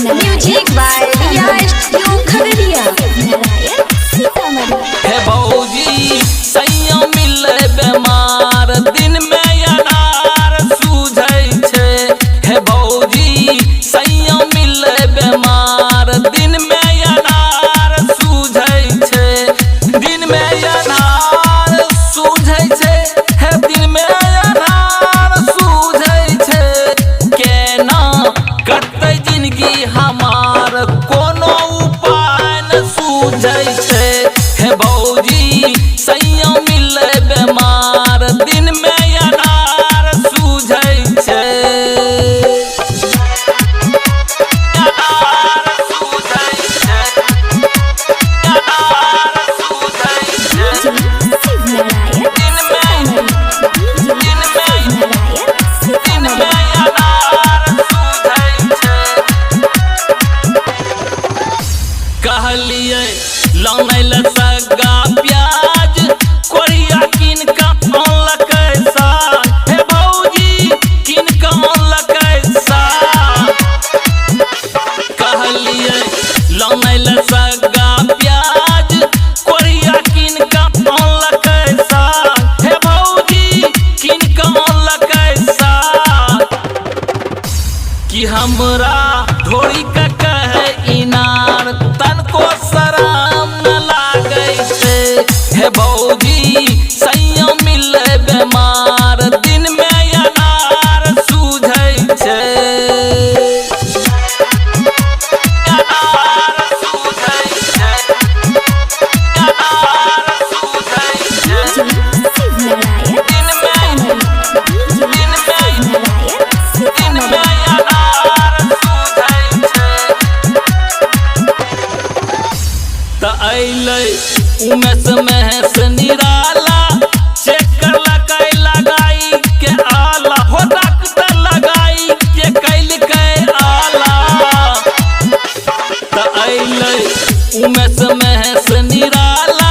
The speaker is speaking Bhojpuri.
म्यूजिक बाय हे भौजी सैया मिले बेमार दिन में अनार सूझै छै। हे भौजी सैया मिले बेमार दिन में अनार सूझै छै। दिन में अनार सूझै छै। हे दिन में अनार सूझै छै। केना कटतै जिंदगी हमार कोनो उपाय न सूझै छै। हे भौजी सैया मिले बेमार दिन में अनार सूझै छै। अनार सूझै छै। अनार सूझै छै। दिन में अनार सूझै छै। कहलिए लानैल सग्गा प्याज कोरिया किन का अनलकै साग। हे भौजी किन का अनलकै साग। कहलिए लानैल सग्गा प्याज कोरिया किन का अनलकै साग। हे भौजी किन का अनलकै साग। कि हमरा ढोरी का कहे इनार तनको शरम न लागै छै। हे भौजी सैया मिले बेमार दिन में अनार सूझै छै। अनार सूझै छै। अनार सूझै छै। दिन में अनार सूझै छै। त अइलै उमेश महेश निराला चेक करलकै लगाई के आला। हो डॉक्टर लगाई के कैलकै आला। त अइलै उमेश महेश निराला